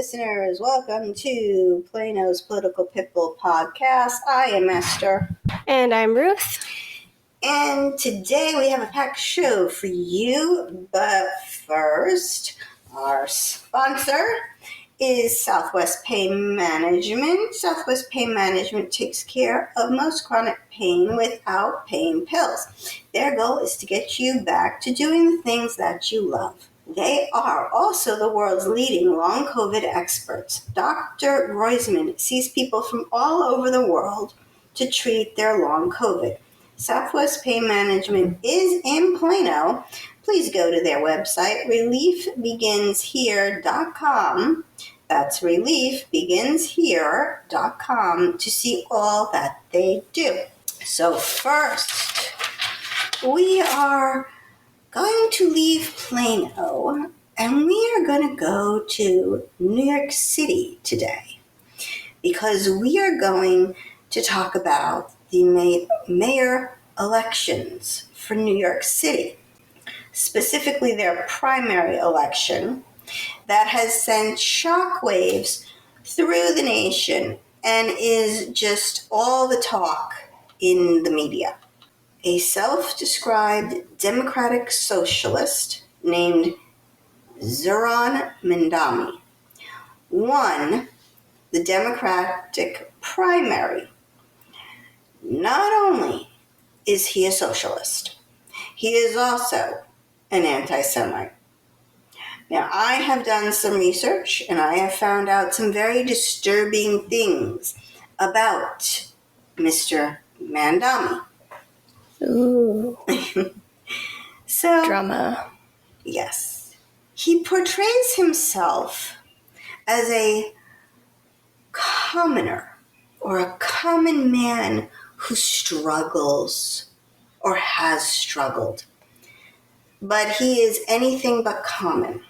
listeners. Welcome to Plano's Political Pitbull podcast. I am Esther. And I'm Ruth. And today we have a packed show for you. But first, our sponsor is Southwest Pain Management. Southwest Pain Management takes care of most chronic pain without pain pills. Their goal is to get you back to doing the things that you love. They are also the world's leading long COVID experts. Dr. Roisman sees people from all over the world to treat their long COVID. Southwest Pain Management is in Plano. Please go to their website, reliefbeginshere.com. That's reliefbeginshere.com to see all that they do. So first, we are going to leave Plano, and we are going to go to New York City today because we are going to talk about the mayor elections for New York City, specifically their primary election that has sent shockwaves through the nation and is just all the talk in the media. A self-described democratic socialist named Zoran Mamdani won the Democratic primary. Not only is he a socialist, he is also an anti-Semite. Now, I have done some research and I have found out some very disturbing things about Mr. Mamdani. Ooh. So, drama. Yes. He portrays himself as a commoner or a common man who struggles or has struggled. But he is anything but common.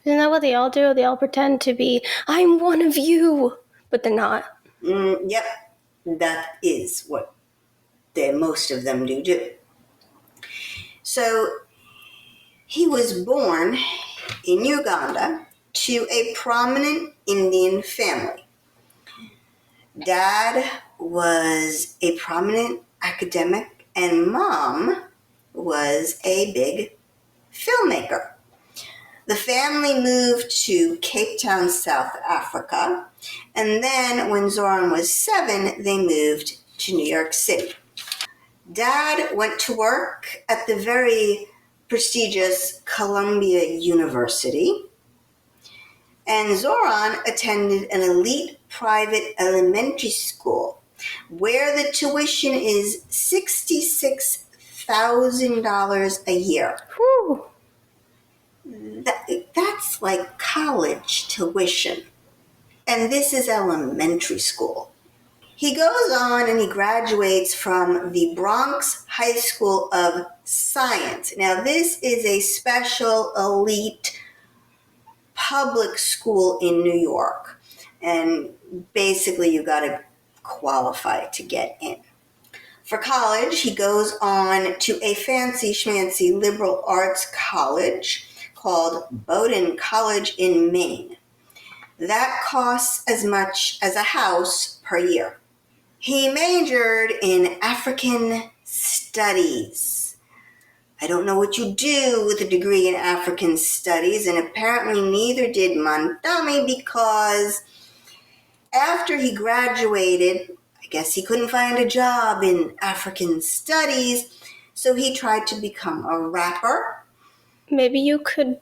Isn't that what they all do? They all pretend to be, I'm one of you, but they're not. Yep. That is what most of them do. So, he was born in Uganda to a prominent Indian family. Dad was a prominent academic and Mom was a big filmmaker. The family moved to Cape Town, South Africa, and then when Zoran was 7, they moved to New York City. Dad went to work at the very prestigious Columbia University, and Zoran attended an elite private elementary school where the tuition is $66,000 a year. Whew. That's like college tuition, and this is elementary school. He goes on and he graduates from the Bronx High School of Science. Now, this is a special elite public school in New York, and basically you got to qualify to get in. For college, he goes on to a fancy schmancy liberal arts college called Bowdoin College in Maine. That costs as much as a house per year. He majored in African studies. I don't know what you do with a degree in African studies, and apparently neither did Mamdani, because after he graduated, I guess he couldn't find a job in African studies, so he tried to become a rapper. Maybe you could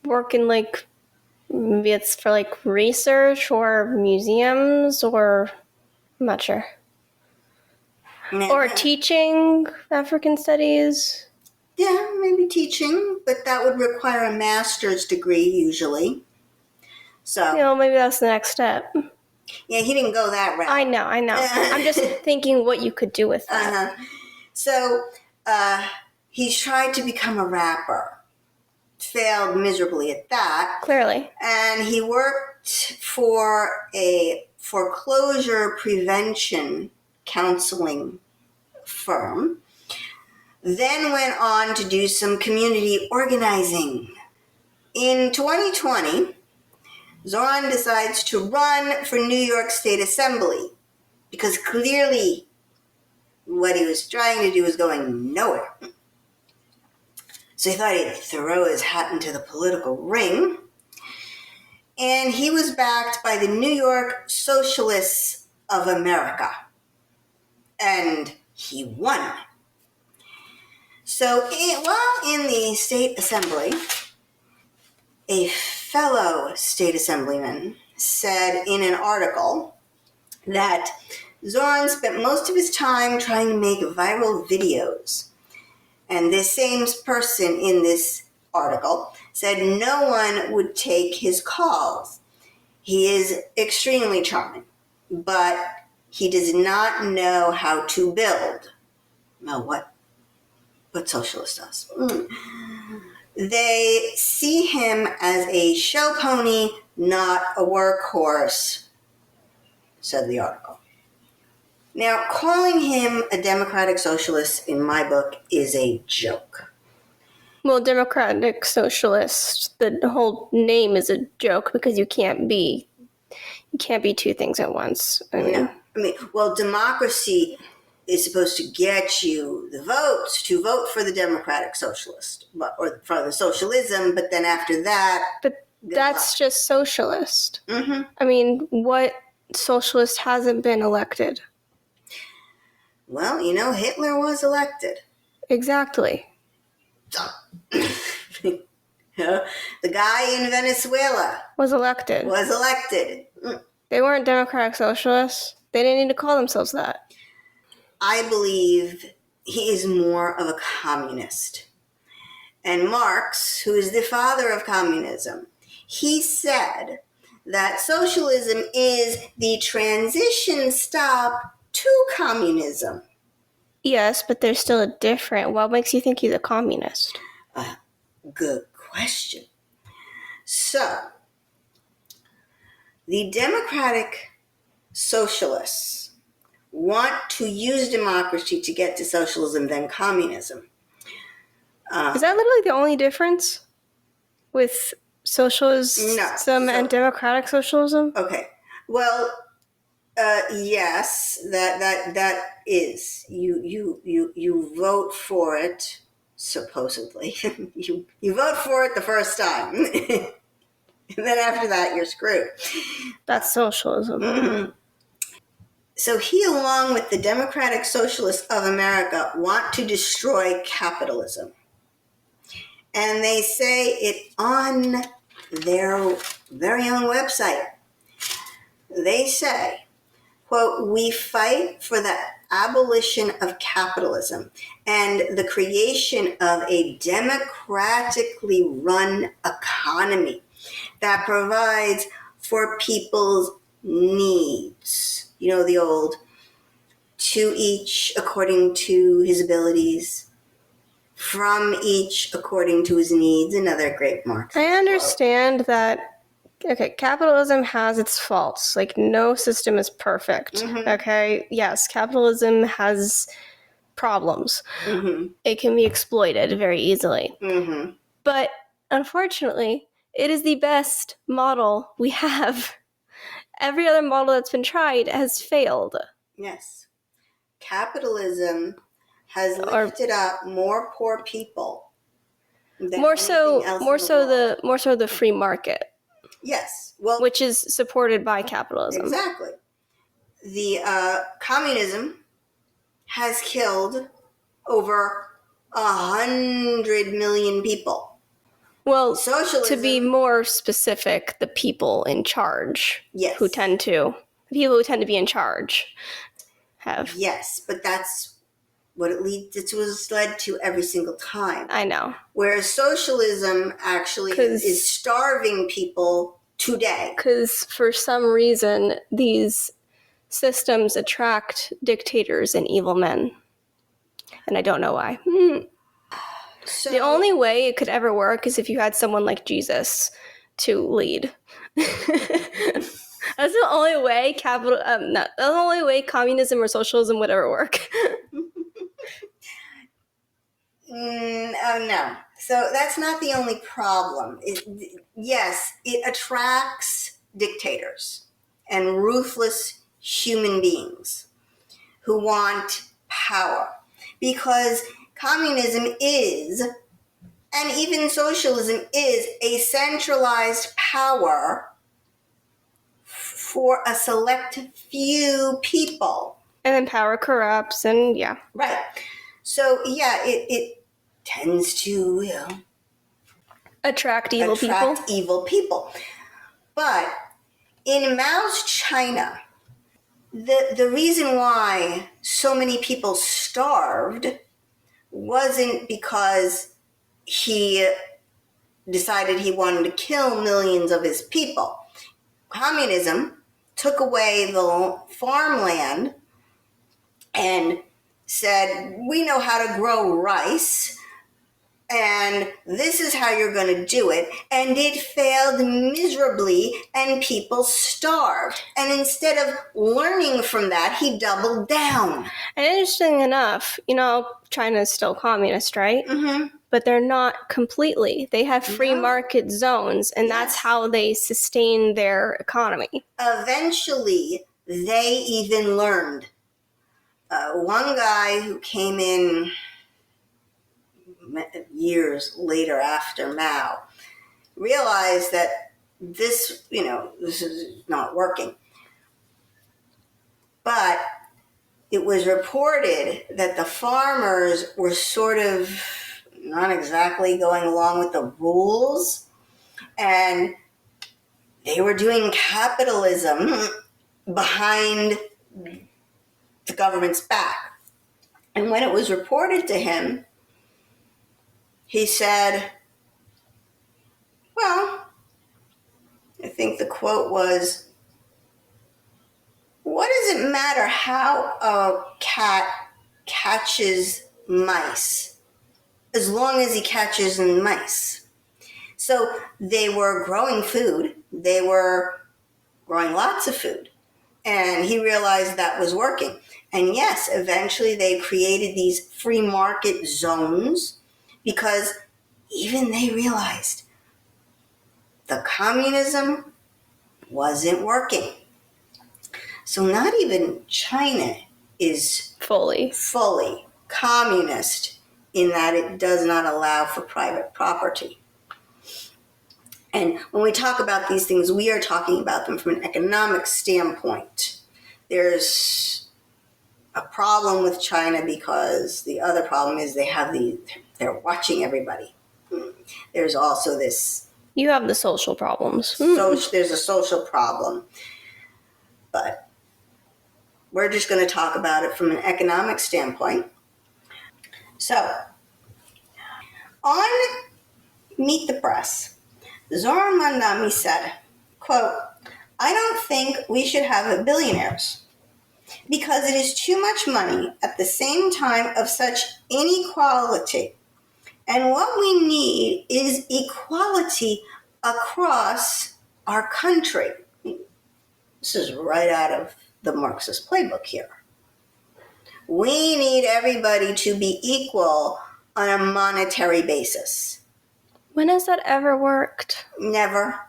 work in maybe it's for research or museums, or I'm not sure. Or teaching African studies. Yeah, maybe teaching, but that would require a master's degree usually. So, maybe that's the next step. Yeah, he didn't go that route. I know. I'm just thinking what you could do with that. So, he tried to become a rapper. Failed miserably at that. Clearly. And he worked for a foreclosure prevention counseling firm. Then went on to do some community organizing. In 2020, Zoran decides to run for New York State Assembly because clearly what he was trying to do was going nowhere. So he thought he'd throw his hat into the political ring. And he was backed by the New York Socialists of America. And he won. So while in the state assembly, a fellow state assemblyman said in an article that Zoran spent most of his time trying to make viral videos. And this same person in this article said no one would take his calls. He is extremely charming, but he does not know how to build. Now, what Socialist does. They see him as a show pony, not a workhorse, said the article. Now, calling him a democratic socialist in my book is a joke. Well, democratic socialist, the whole name is a joke because you can't be two things at once. Well, democracy is supposed to get you the votes to vote for the democratic socialist, or for the socialism, but then after that... But that's just socialist. Mm-hmm. I mean, what socialist hasn't been elected? Well, Hitler was elected. Exactly. The guy in Venezuela was elected. They weren't democratic socialists. They didn't need to call themselves that. I believe he is more of a communist. And Marx, who is the father of communism, he said that socialism is the transition stop to communism. Yes, but there's still a different. What makes you think he's a communist? Good question. So, the democratic socialists want to use democracy to get to socialism than communism. Is that literally the only difference with socialism and democratic socialism? Okay. Well, yes, that is. You vote for it, supposedly. you vote for it the first time. And then after that, you're screwed. That's socialism. Mm-hmm. So he, along with the Democratic Socialists of America, want to destroy capitalism. And they say it on their very own website. They say, quote, "We fight for the abolition of capitalism and the creation of a democratically run economy that provides for people's needs." The old, to each according to his abilities, from each according to his needs, another great Marxist. I understand that, okay, capitalism has its faults. Like, no system is perfect, Mm-hmm. Okay? Yes, capitalism has problems. Mm-hmm. It can be exploited very easily. Mm-hmm. But, unfortunately, it is the best model we have. Every other model that's been tried has failed. Yes. Capitalism has lifted up more poor people than more anything else in the world. The free market. Yes. Well, which is supported by capitalism. Exactly. The communism has killed over 100 million people. Well, socialism, to be more specific, the people in charge, yes, the people who tend to be in charge have. Yes, but that's what it was led to every single time. I know. Whereas socialism actually is starving people today. Because for some reason, these systems attract dictators and evil men. And I don't know why. So, the only way it could ever work is if you had someone like Jesus to lead. That's the only way that's the only way communism or socialism would ever work. No. So that's not the only problem. Yes, it attracts dictators and ruthless human beings who want power. Because communism is, and even socialism is, a centralized power for a select few people. And then power corrupts, and yeah. Right. So, yeah, it tends to, Attract evil people. But in Mao's China, the reason why so many people starved wasn't because he decided he wanted to kill millions of his people. Communism took away the farmland and said, we know how to grow rice, and this is how you're going to do it. And it failed miserably, and people starved. And instead of learning from that, he doubled down. And interesting enough, China is still communist, right? Mm-hmm. But they're not completely. They have free market zones, and that's how they sustain their economy. Eventually, they even learned. One guy who came in years later after Mao realized that this is not working. But it was reported that the farmers were sort of not exactly going along with the rules, and they were doing capitalism behind the government's back. And when it was reported to him, he said, well, I think the quote was, what does it matter how a cat catches mice, as long as he catches mice? So they were growing food. They were growing lots of food. And he realized that was working. And yes, eventually they created these free market zones because even they realized the communism wasn't working. So not even China is fully communist in that it does not allow for private property. And when we talk about these things, we are talking about them from an economic standpoint. There's a problem with China because the other problem is they're watching everybody. There's also this... You have the social problems. So there's a social problem. But we're just going to talk about it from an economic standpoint. So, on Meet the Press, Zohar Mamdani said, quote, I don't think we should have billionaires because it is too much money at the same time of such inequality. And what we need is equality across our country. This is right out of the Marxist playbook here. We need everybody to be equal on a monetary basis. When has that ever worked? Never,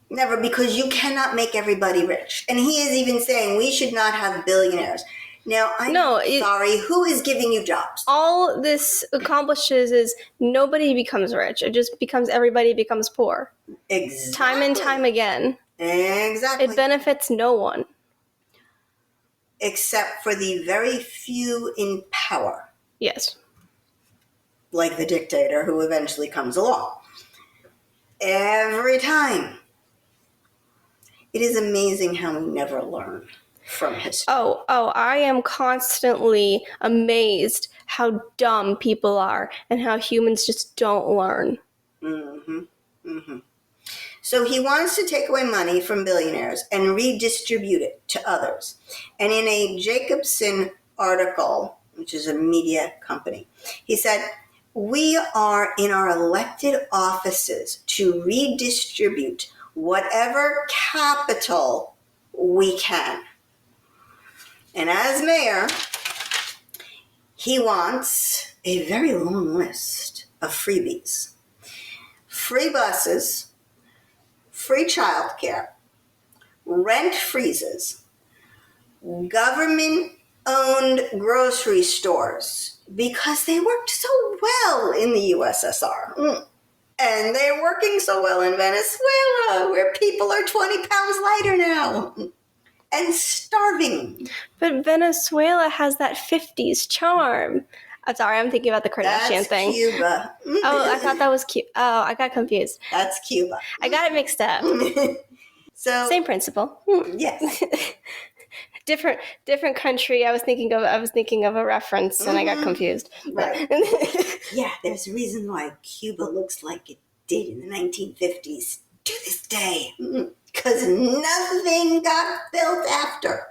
because you cannot make everybody rich. And he is even saying we should not have billionaires. Now, sorry, who is giving you jobs? All this accomplishes is nobody becomes rich. It just becomes everybody becomes poor. Exactly. Time and time again. Exactly. It benefits no one. Except for the very few in power. Yes. Like the dictator who eventually comes along. Every time. It is amazing how we never learn from history. Oh, I am constantly amazed how dumb people are and how humans just don't learn. Mm-hmm. Mm-hmm. So he wants to take away money from billionaires and redistribute it to others. And in a Jacobson article, which is a media company, he said, we are in our elected offices to redistribute whatever capital we can. And as mayor, he wants a very long list of freebies. Free buses, free childcare, rent freezes, government-owned grocery stores, because they worked so well in the USSR. And they're working so well in Venezuela, where people are 20 pounds lighter now and starving. But Venezuela has that 50s charm. I'm sorry, I'm thinking about the Kardashian That's thing. Cuba. Oh, I thought that was cute. Oh, I got confused. That's Cuba. I got it mixed up. So Same principle. yes. different country. I was thinking of a reference and I got confused. Right. Yeah, there's a reason why Cuba looks like it did in the 1950s to this day. Because nothing got built after.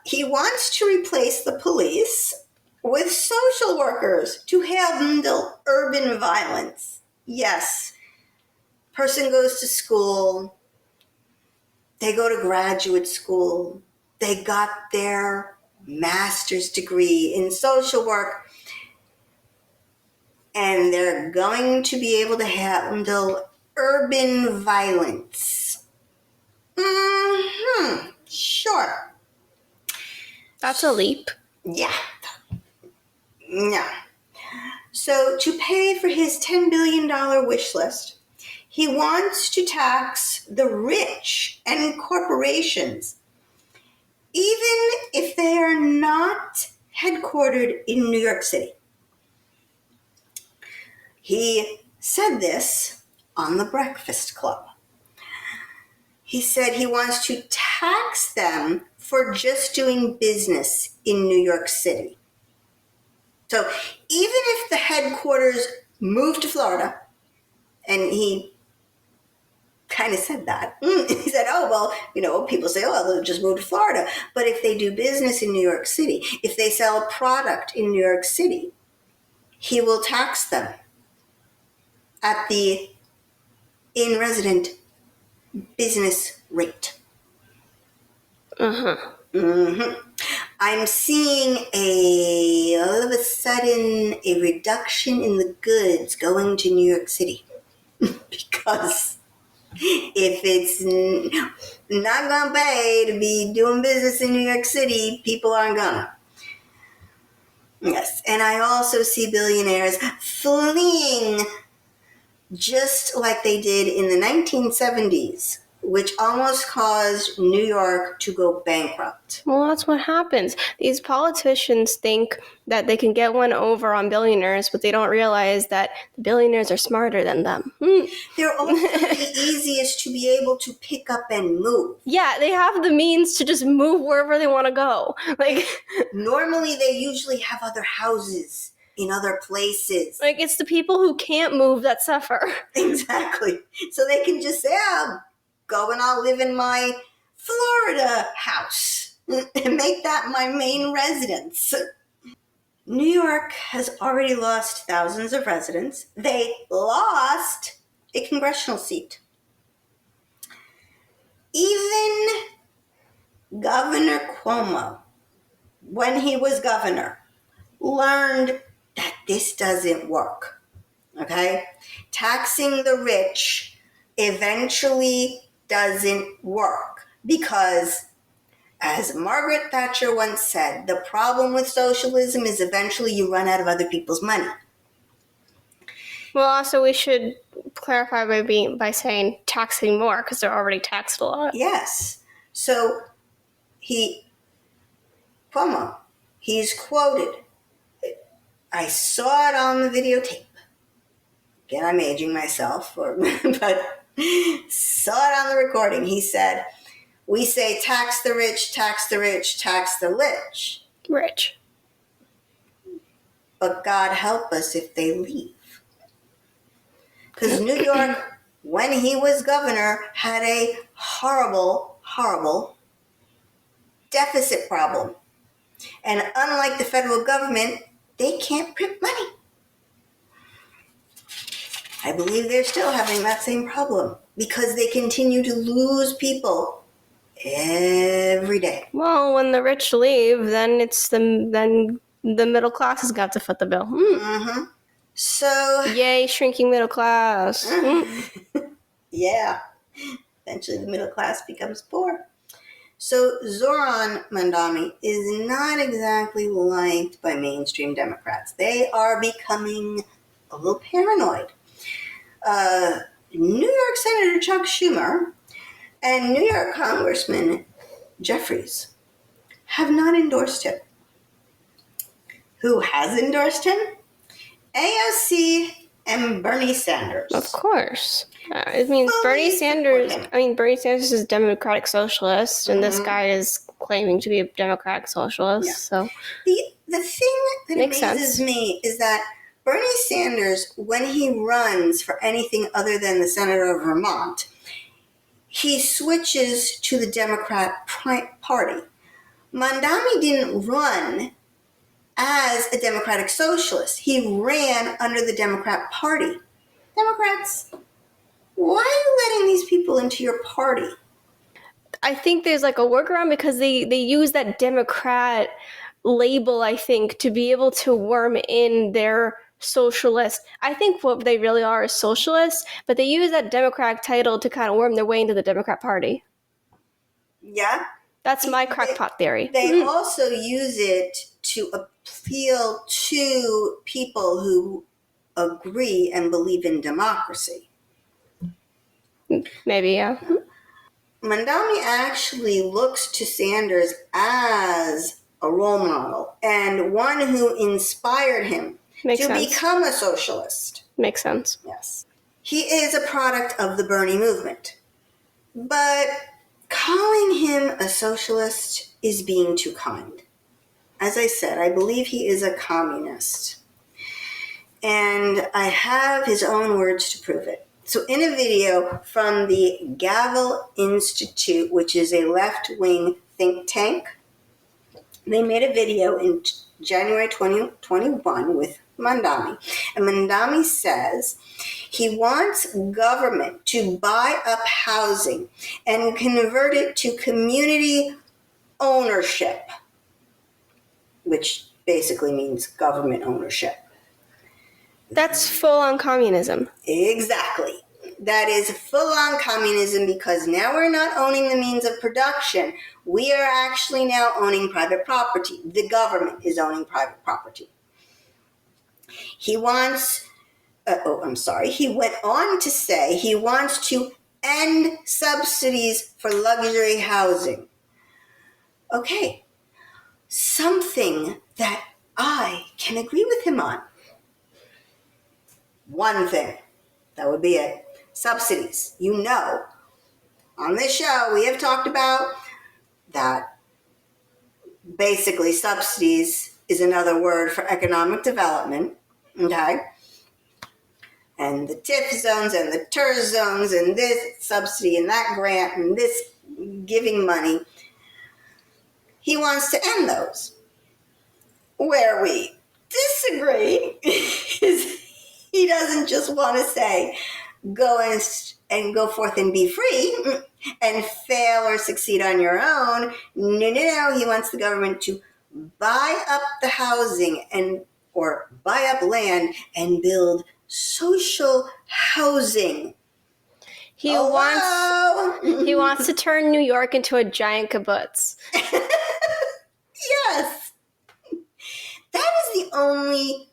He wants to replace the police with social workers to handle urban violence. Yes. Person goes to school. They go to graduate school. They got their master's degree in social work. And they're going to be able to handle urban violence. Sure. That's a leap. Yeah. No. So to pay for his $10 billion wish list, he wants to tax the rich and corporations, even if they are not headquartered in New York City. He said this on the Breakfast Club. He said he wants to tax them for just doing business in New York City. So even if the headquarters moved to Florida, and he kind of said that. He said, oh, well, people say, oh, they'll just move to Florida. But if they do business in New York City, if they sell a product in New York City, he will tax them at the in-resident business rate. I'm seeing all of a sudden a reduction in the goods going to New York City. Because if it's not going to pay to be doing business in New York City, people aren't gonna. Yes, and I also see billionaires fleeing just like they did in the 1970s, which almost caused New York to go bankrupt. Well, that's what happens. These politicians think that they can get one over on billionaires, but they don't realize that the billionaires are smarter than them. They're also the easiest to be able to pick up and move. Yeah, they have the means to just move wherever they want to go. Normally, they usually have other houses in other places. It's the people who can't move that suffer. Exactly. So they can just say, I'll go and I'll live in my Florida house and make that my main residence. New York has already lost thousands of residents. They lost a congressional seat. Even Governor Cuomo, when he was governor, learned that this doesn't work. Okay? Taxing the rich eventually doesn't work because, as Margaret Thatcher once said, the problem with socialism is eventually you run out of other people's money. Well, also we should clarify by saying taxing more because they're already taxed a lot. Yes. So Cuomo, he's quoted. I saw it on the videotape. Again, I'm aging myself, but saw it on the recording. He said, we say tax the rich, tax the rich, tax the rich. Rich. But God help us if they leave. Because New York, when he was governor, had a horrible, horrible deficit problem. And unlike the federal government, they can't print money. I believe they're still having that same problem because they continue to lose people every day. Well, when the rich leave, then the middle class has got to foot the bill. Mm-hmm. So yay, shrinking middle class. Yeah, Eventually the middle class becomes poor. So Zoran Mamdani is not exactly liked by mainstream Democrats. They are becoming a little paranoid. New York Senator Chuck Schumer and New York Congressman Jeffries have not endorsed him. Who has endorsed him? AOC and Bernie Sanders. Of course. Bernie Sanders is a Democratic Socialist, and this guy is claiming to be a Democratic Socialist. Yeah. So the thing that amazes me is that Bernie Sanders, when he runs for anything other than the senator of Vermont, he switches to the Democrat Party. Mamdani didn't run as a Democratic Socialist. He ran under the Democrat Party. Democrats, why are you letting these people into your party? I think there's like a workaround because they use that Democrat label, I think, to be able to worm in their socialist. I think what they really are is socialists, but they use that Democratic title to kind of worm their way into the Democrat Party. Yeah. That's my crackpot theory. They also use it to appeal to people who agree and believe in democracy. Maybe, yeah. Mamdani actually looks to Sanders as a role model and one who inspired him become a socialist. Makes sense. Yes. He is a product of the Bernie movement. But calling him a socialist is being too kind. As I said, I believe he is a communist. And I have his own words to prove it. So in a video from the Gavel Institute, which is a left-wing think tank, they made a video in January 2021 with Mamdani. And Mamdani says he wants government to buy up housing and convert it to community ownership, which basically means government ownership. That's full-on communism. Exactly. That is full-on communism because now we're not owning the means of production. We are actually now owning private property. The government is owning private property. He wants, he went on to say he wants to end subsidies for luxury housing. Okay, something that I can agree with him on. One thing, that would be it. Subsidies. You know, on this show we have talked about that basically subsidies is another word for economic development, okay? And the TIF zones and the TER zones and this subsidy and that grant and this giving money, he wants to end those. Where we disagree is he doesn't just want to say, go and go forth and be free and fail or succeed on your own. No. He wants the government to buy up the housing or buy up land and build social housing. He wants to turn New York into a giant kibbutz. Yes. That is the only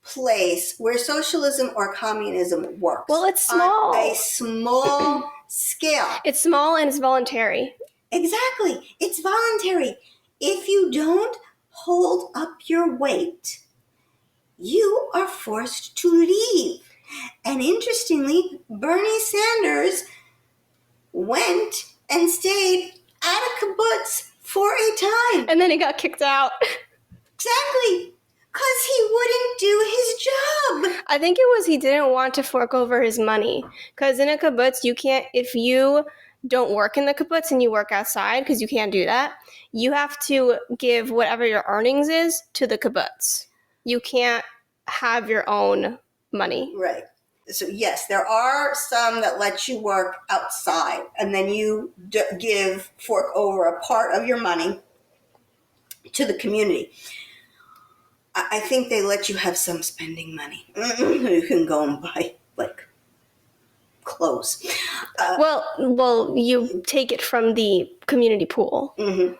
place where socialism or communism works. Well, it's small. On a small scale. It's small and it's voluntary. Exactly. It's voluntary. If you don't hold up your weight, you are forced to leave. And interestingly, Bernie Sanders went and stayed at a kibbutz for a time. And then he got kicked out. Exactly. Because he wouldn't do his job. I think it was he didn't want to fork over his money. Because in a kibbutz, you can't, if you don't work in the kibbutz and you work outside, because you can't do that, you have to give whatever your earnings is to the kibbutz. You can't have your own money. Right. So yes, there are some that let you work outside, and then you fork over a part of your money to the community. I think they let you have some spending money. You can go and buy, close. Well, you take it from the community pool. Mm-hmm.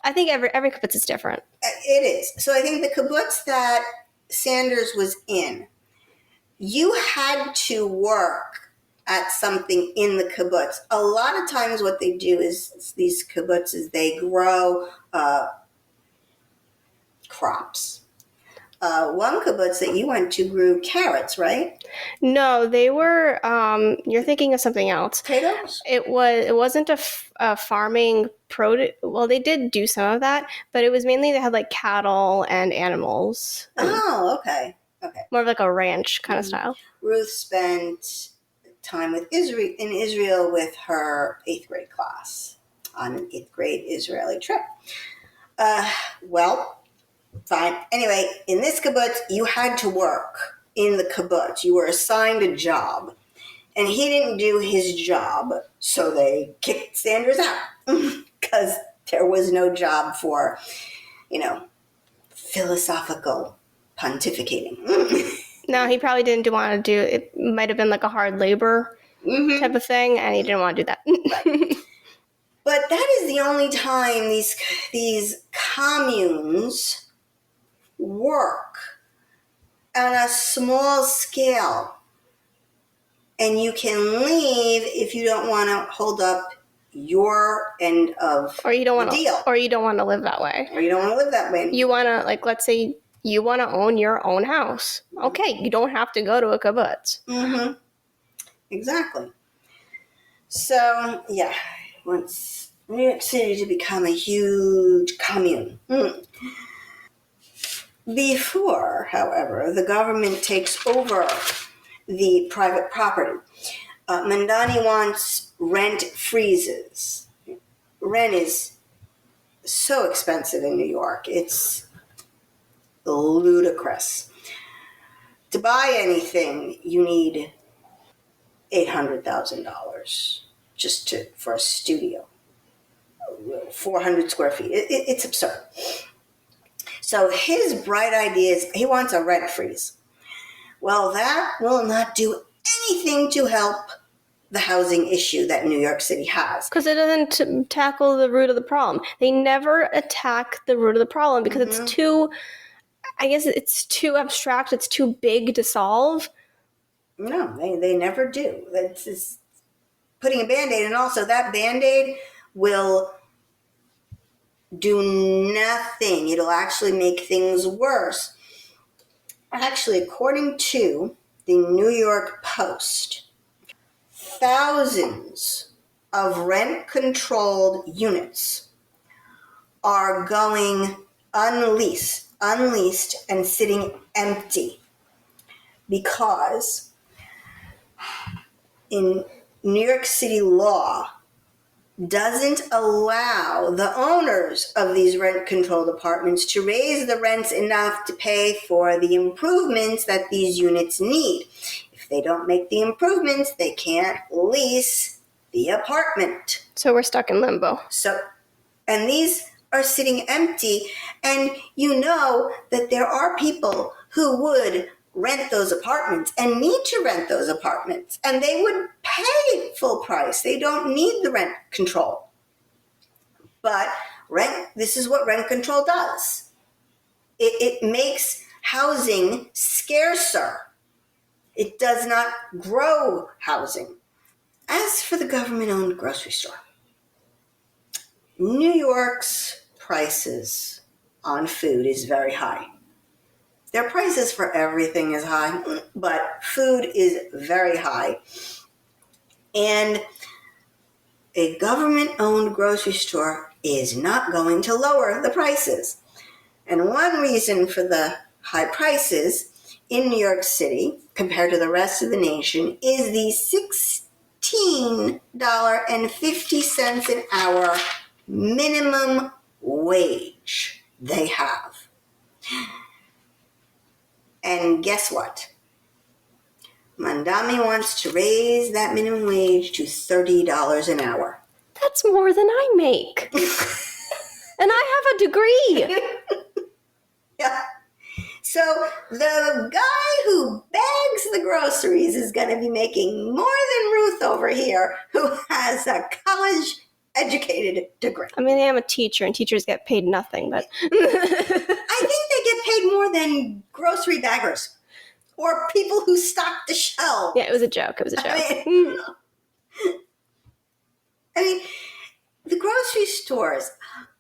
I think every kibbutz is different. It is. So I think the kibbutz that Sanders was in, you had to work at something in the kibbutz. A lot of times what they do is these kibbutzes, they grow crops. One kibbutz that you went to grew carrots, right? No, they were. You're thinking of something else. Potatoes? It wasn't a farming produce. Well, they did do some of that, but it was mainly they had like cattle and animals. Oh, okay. Okay. More of like a ranch kind of style. Ruth spent time in Israel with her 8th grade class on an 8th grade Israeli trip. Well, fine. Anyway, in this kibbutz, you had to work in the kibbutz. You were assigned a job. And he didn't do his job, so they kicked Sanders out. Because there was no job for, philosophical pontificating. No, he probably didn't want to do it. Might have been like a hard labor type of thing, and he didn't want to do that. Right. But that is the only time these communes work on a small scale. And you can leave if you don't want to hold up your end of the deal. Or you don't want to live that way. Or you don't want to live that way. You want to, like, let's say you want to own your own house. Okay, you don't have to go to a kibbutz. Mm-hmm. Exactly. So, yeah, wants New York City to become a huge commune. Before, however, the government takes over the private property, Mamdani wants rent freezes. Rent is so expensive in New York. It's ludicrous. To buy anything, you need $800,000 just for a studio. 400 square feet. It's absurd. So his bright idea is he wants a rent freeze. Well, that will not do anything to help the housing issue that New York City has. Because it doesn't tackle the root of the problem. They never attack the root of the problem because it's too abstract, it's too big to solve. No, they never do. That's just putting a Band-Aid, and also that Band-Aid will do nothing. It'll actually make things worse. Actually, according to the New York Post, thousands of rent-controlled units are going unleased and sitting empty because in New York City law doesn't allow the owners of these rent-controlled apartments to raise the rents enough to pay for the improvements that these units need. If they don't make the improvements, they can't lease the apartment. So we're stuck in limbo. And these are sitting empty, and you know that there are people who would rent those apartments and need to rent those apartments, and they would pay full price. They don't need the rent control. But this is what rent control does. It makes housing scarcer. It does not grow housing. As for the government-owned grocery store, New York's prices on food is very high. Their prices for everything is high, but food is very high. And a government-owned grocery store is not going to lower the prices. And one reason for the high prices in New York City compared to the rest of the nation is the $16.50 an hour minimum wage they have. And guess what? Mamdani wants to raise that minimum wage to $30 an hour. That's more than I make. And I have a degree. Yeah. So the guy who bags the groceries is going to be making more than Ruth over here, who has a college-educated degree. I mean, I am a teacher, and teachers get paid nothing, but... I think they get paid more than grocery baggers or people who stock the shelves. Yeah, it was a joke. It was a joke. I mean, the grocery stores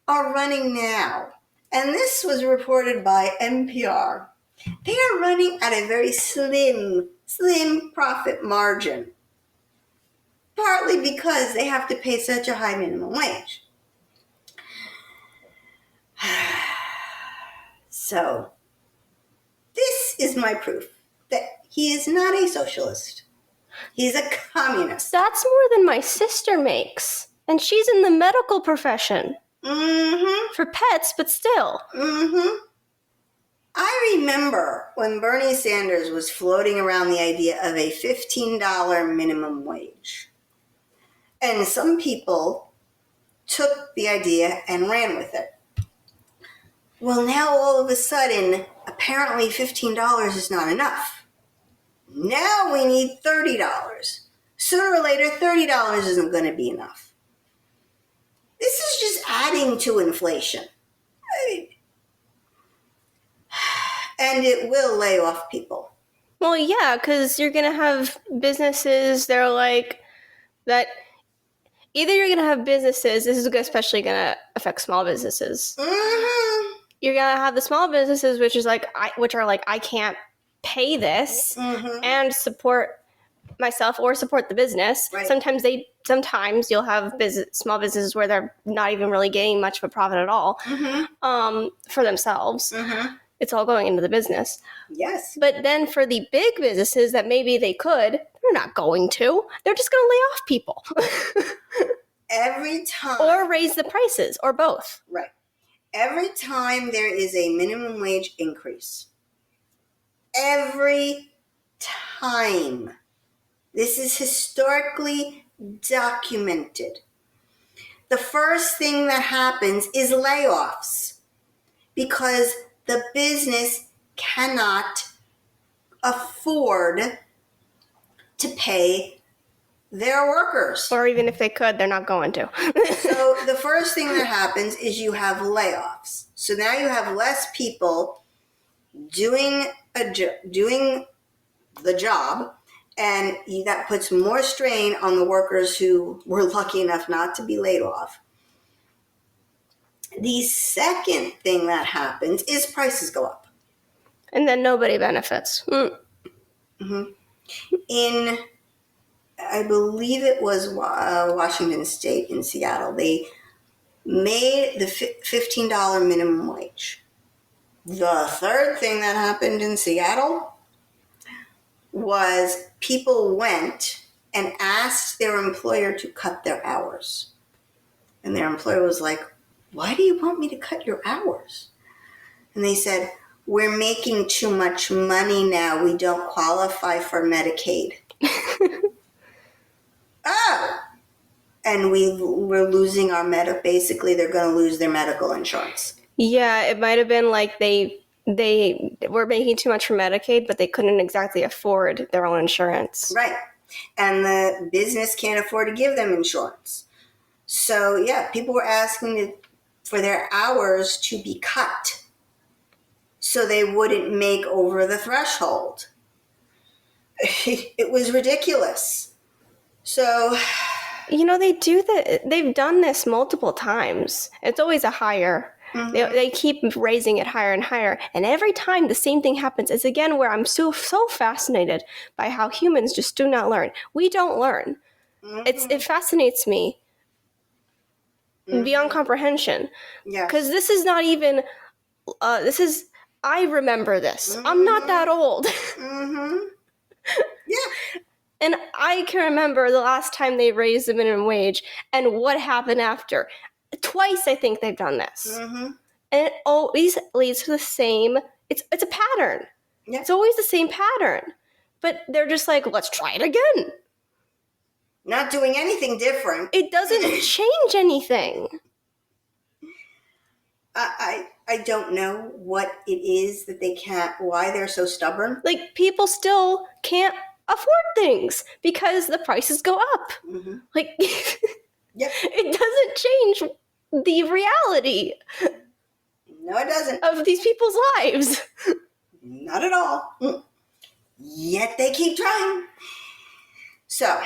are running now, and this was reported by NPR. They are running at a very slim profit margin, partly because they have to pay such a high minimum wage. So, this is my proof that he is not a socialist. He's a communist. That's more than my sister makes. And she's in the medical profession. Mm-hmm. For pets, but still. Mm-hmm. I remember when Bernie Sanders was floating around the idea of a $15 minimum wage. And some people took the idea and ran with it. Well, now all of a sudden, apparently $15 is not enough. Now we need $30. Sooner or later, $30 isn't going to be enough. This is just adding to inflation. And it will lay off people. Well, yeah, because you're going to have businesses, they're like, that either you're going to have businesses, this is especially going to affect small businesses. Mm-hmm. You're going to have the small businesses, which are like, I can't pay this and support myself or support the business. Right. Sometimes you'll have small businesses where they're not even really getting much of a profit at all for themselves. Mm-hmm. It's all going into the business. Yes. But then for the big businesses that maybe they could, they're not going to. They're just going to lay off people. Every time. Or raise the prices, or both. Right. Every time there is a minimum wage increase, every time, this is historically documented, the first thing that happens is layoffs because the business cannot afford to pay their workers. Or even if they could, they're not going to. So the first thing that happens is you have layoffs. So now you have less people doing the job, and that puts more strain on the workers who were lucky enough not to be laid off. The second thing that happens is prices go up. And then nobody benefits. Mm-hmm. In, I believe it was Washington State in Seattle, they made the $15 minimum wage. The third thing that happened in Seattle was people went and asked their employer to cut their hours. And their employer was like, "Why do you want me to cut your hours?" And they said, "We're making too much money now. We don't qualify for Medicaid." Oh! And we're losing our basically they're going to lose their medical insurance. Yeah, it might have been like they were making too much for Medicaid, but they couldn't exactly afford their own insurance. Right. And the business can't afford to give them insurance. So, yeah, people were asking for their hours to be cut so they wouldn't make over the threshold. It was ridiculous. So, they've done this multiple times. It's always a higher. Mm-hmm. They keep raising it higher and higher. And every time the same thing happens. It's again where I'm so fascinated by how humans just do not learn. We don't learn. Mm-hmm. It fascinates me beyond comprehension. Yeah. Because this is not even, I remember this. Mm-hmm. I'm not that old. Mm-hmm. Yeah. And I can remember the last time they raised the minimum wage and what happened after. Twice, I think they've done this. Mm-hmm. And it always leads to the same, it's a pattern. Yeah. It's always the same pattern. But they're just like, let's try it again. Not doing anything different. It doesn't change anything. I I don't know what it is that they can't, why they're so stubborn. Like, people still can't afford things because the prices go up. Mm-hmm. Like, Yep. it doesn't change the reality No, it doesn't. of these people's lives. Not at all. Yet they keep trying. So,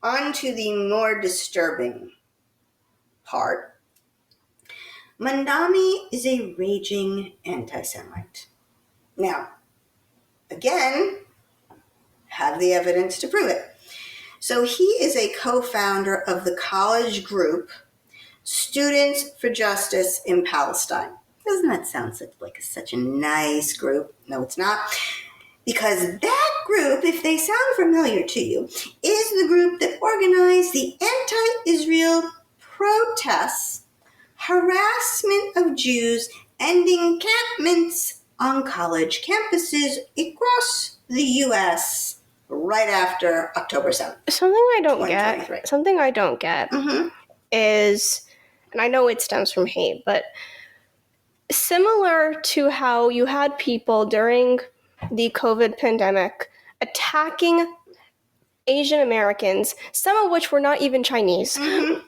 on to the more disturbing part. Mamdani is a raging anti-Semite. Now, again, have the evidence to prove it. So he is a co-founder of the college group Students for Justice in Palestine. Doesn't that sound such a nice group? No, it's not. Because that group, if they sound familiar to you, is the group that organized the anti-Israel protests, harassment of Jews, and encampments on college campuses across the U.S. right after October 7th. Something I don't get Mm-hmm. is, and I know it stems from hate, but similar to how you had people during the COVID pandemic attacking Asian Americans, some of which were not even Chinese, Mm-hmm.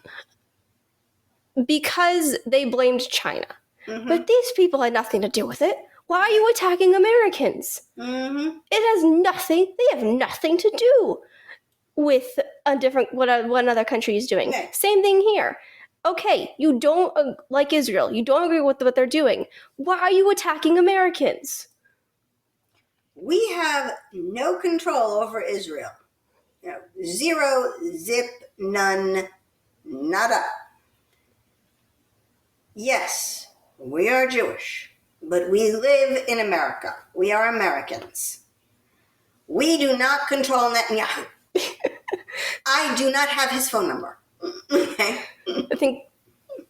because they blamed China. Mm-hmm. But these people had nothing to do with it. Why are you attacking Americans? Mm-hmm. They have nothing to do with what another country is doing. Okay. Same thing here. Okay, you don't like Israel. You don't agree with what they're doing. Why are you attacking Americans? We have no control over Israel. Zero, zip, none, nada. Yes, we are Jewish, but we live in America. We are Americans. We do not control Netanyahu. I do not have his phone number. Okay? I think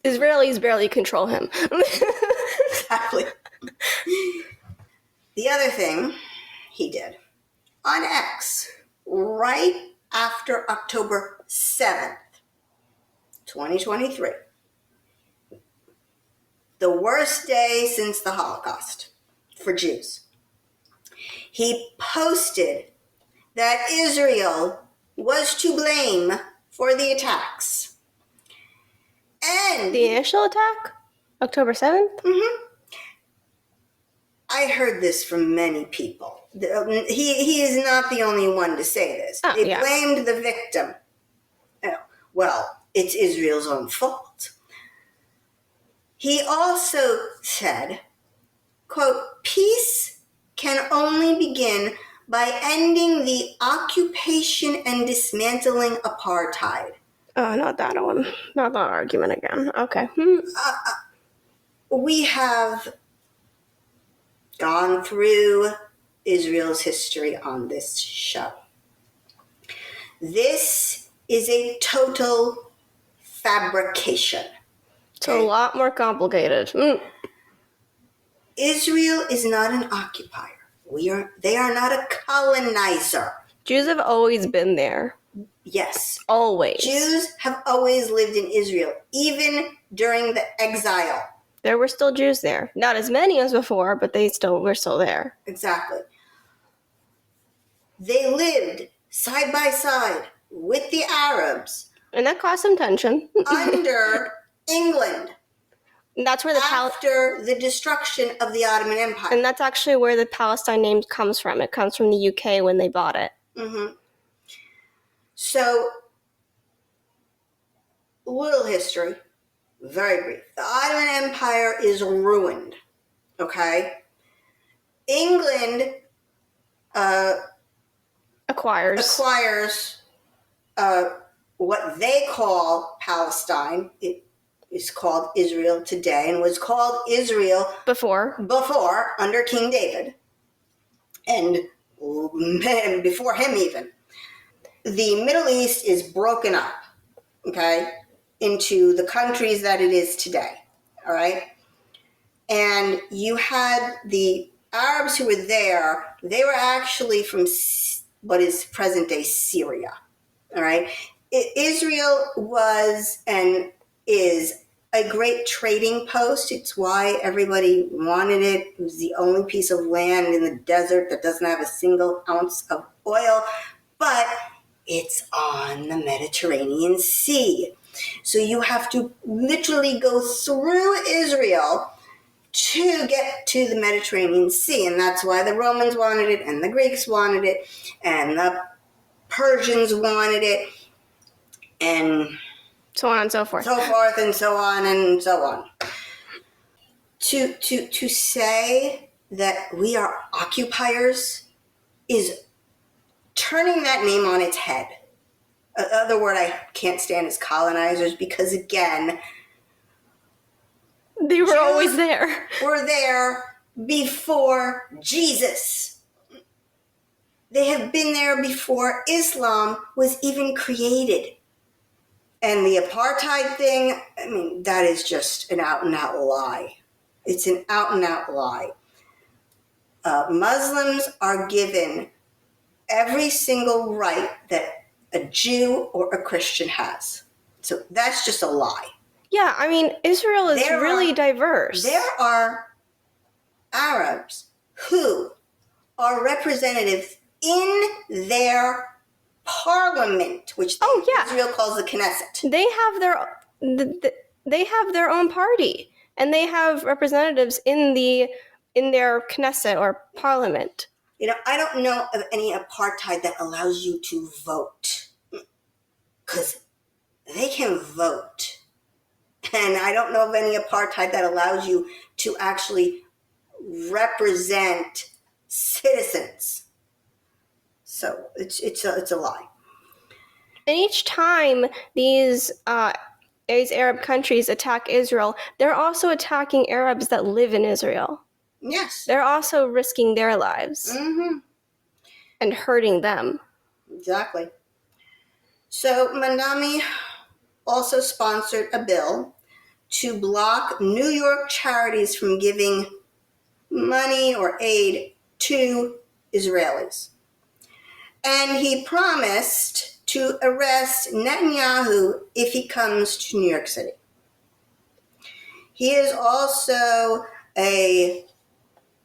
Israelis barely control him. Exactly. The other thing he did on X, right after October 7th, 2023, the worst day since the Holocaust for Jews, he posted that Israel was to blame for the attacks. And The initial attack? October 7th? Mm-hmm. I heard this from many people. He is not the only one to say this. Oh, they yeah. blamed the victim. Well, it's Israel's own fault. He also said, quote, peace can only begin by ending the occupation and dismantling apartheid. Oh, not that one. Not that argument again. Okay. We have gone through Israel's history on this show. This is a total fabrication. It's a lot more complicated. Israel is not an occupier. They are not a colonizer. Jews have always been there. Yes. Always. Jews have always lived in Israel, even during the exile. There were still Jews there. Not as many as before, but were still there. Exactly. They lived side by side with the Arabs. And that caused some tension. Under England. And that's where after the destruction of the Ottoman Empire. And that's actually where the Palestine name comes from. It comes from the UK when they bought it. Mm-hmm. So, a little history, very brief. The Ottoman Empire is ruined, okay? England acquires what they call Palestine. It is called Israel today and was called Israel before under King David and before him even. The Middle East is broken up, okay, into the countries that it is today, all right? And you had the Arabs who were there, they were actually from what is present-day Syria, all right? Israel was and is a great trading post. It's why everybody wanted it. It was the only piece of land in the desert that doesn't have a single ounce of oil, but it's on the Mediterranean Sea. So you have to literally go through Israel to get to the Mediterranean Sea. And that's why the Romans wanted it, and the Greeks wanted it, and the Persians wanted it, and so on and so forth. So forth and so on and so on. To say that we are occupiers is turning that name on its head. Other word I can't stand is colonizers, because again, they were always there. Were there before Jesus. They have been there before Islam was even created. And the apartheid thing, I mean, that is just an out-and-out lie. It's an out-and-out lie. Muslims are given every single right that a Jew or a Christian has. So that's just a lie. Yeah, I mean, Israel is really diverse. There are Arabs who are representatives in their parliament, which Israel calls the Knesset. They have their own party, and they have representatives in their Knesset or parliament. You know, I don't know of any apartheid that allows you to vote, because they can vote. And I don't know of any apartheid that allows you to actually represent citizens. So it's a lie. And each time these Arab countries attack Israel, they're also attacking Arabs that live in Israel. Yes. They're also risking their lives and hurting them. Exactly. So Mamdani also sponsored a bill to block New York charities from giving money or aid to Israelis. And he promised to arrest Netanyahu if he comes to New York City. He is also a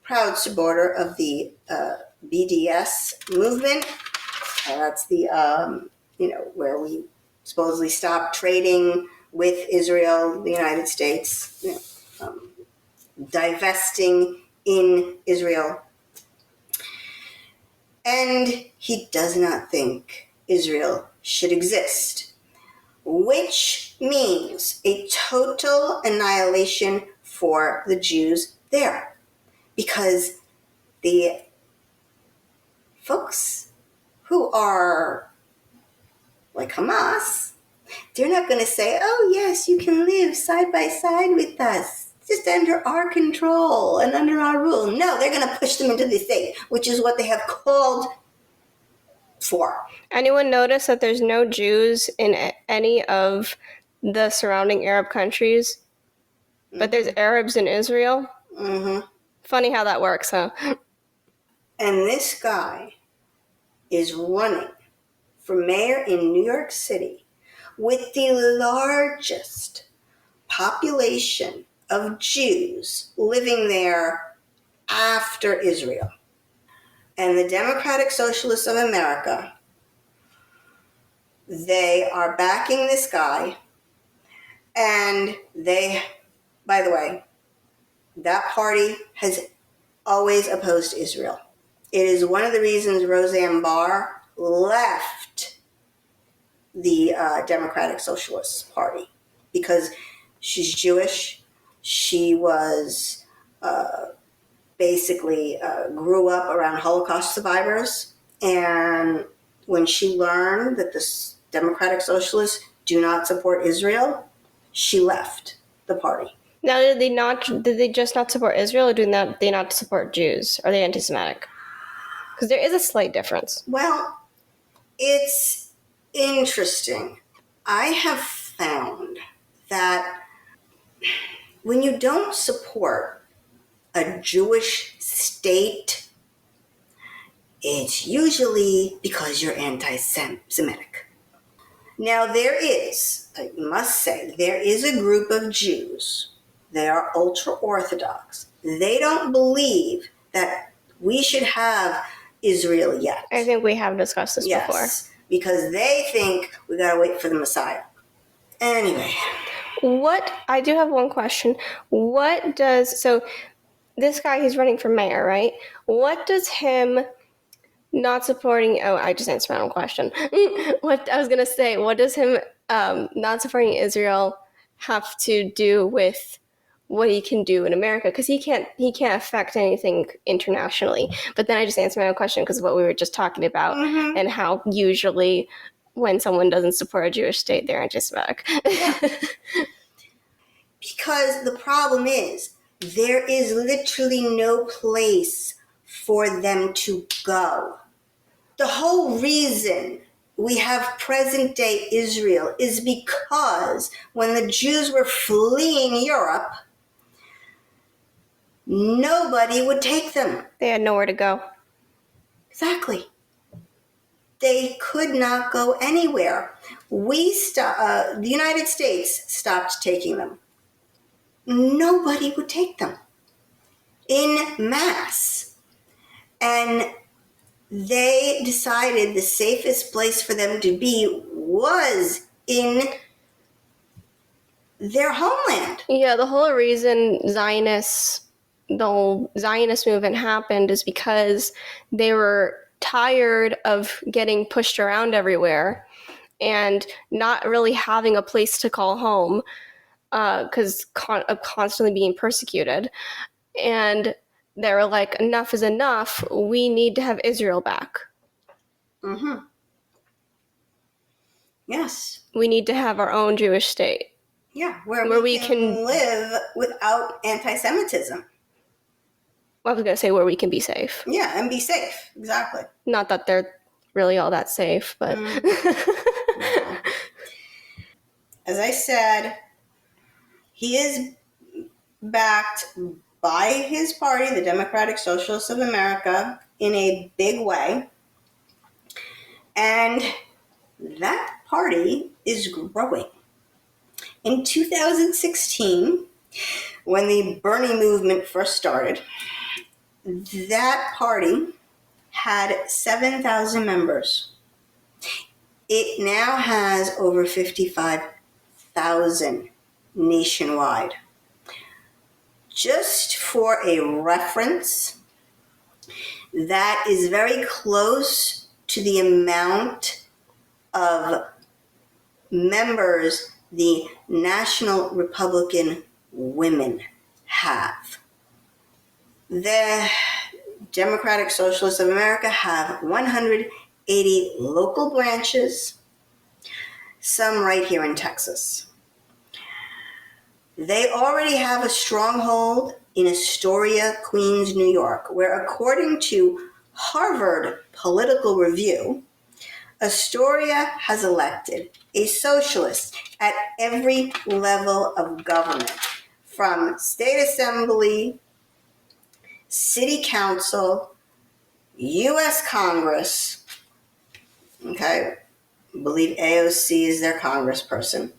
proud supporter of the BDS movement. That's the, where we supposedly stopped trading with Israel, the United States, divesting in Israel. And he does not think Israel should exist, which means a total annihilation for the Jews there. Because the folks who are like Hamas, they're not going to say, oh, yes, you can live side by side with us, just under our control and under our rule. No, they're going to push them into the state, which is what they have called for. Anyone notice that there's no Jews in any of the surrounding Arab countries, but there's Arabs in Israel? Mm-hmm. Funny how that works, huh? And this guy is running for mayor in New York City with the largest population of Jews living there after Israel. And the Democratic Socialists of America, they are backing this guy. And they, by the way, that party has always opposed Israel. It is one of the reasons Roseanne Barr left the Democratic Socialist Party, because she's Jewish. She was basically grew up around Holocaust survivors. And when she learned that the Democratic Socialists do not support Israel, she left the party. Now, did they just not support Israel, or do they not support Jews? Are they anti-Semitic? Because there is a slight difference. Well, it's interesting. I have found that when you don't support a Jewish state, it's usually because you're anti-Semitic. Now there is, I must say, there is a group of Jews. They are ultra-Orthodox. They don't believe that we should have Israel yet. I think we have discussed this before. Yes, because they think we gotta wait for the Messiah. Anyway. I do have one question. So this guy, he's running for mayor, right? What does him not supporting, I just answered my own question. What does him not supporting Israel have to do with what he can do in America? Because he can't affect anything internationally. But then I just answered my own question because of what we were just talking about and how usually when someone doesn't support a Jewish state, they're anti-Semitic. Because the problem is, there is literally no place for them to go. The whole reason we have present-day Israel is because when the Jews were fleeing Europe, nobody would take them. They had nowhere to go. Exactly. They could not go anywhere. The United States stopped taking them. Nobody would take them in mass. And they decided the safest place for them to be was in their homeland. Yeah, the whole reason the whole Zionist movement happened is because they were tired of getting pushed around everywhere and not really having a place to call home because of constantly being persecuted. And they were like, enough is enough. We need to have Israel back. Mm-hmm. Yes. We need to have our own Jewish state. Yeah, where we can live without anti-Semitism. I was going to say where we can be safe. Yeah, and be safe. Exactly. Not that they're really all that safe, but... As I said, he is backed by his party, the Democratic Socialists of America, in a big way. And that party is growing. In 2016, when the Bernie movement first started, that party had 7,000 members. It now has over 55,000 nationwide. Just for a reference, that is very close to the amount of members the National Republican women have. The Democratic Socialists of America have 180 local branches, some right here in Texas. They already have a stronghold in Astoria, Queens, New York, where according to Harvard Political Review, Astoria has elected a socialist at every level of government, from state assembly, city council, U.S. Congress. Okay, I believe AOC is their congressperson.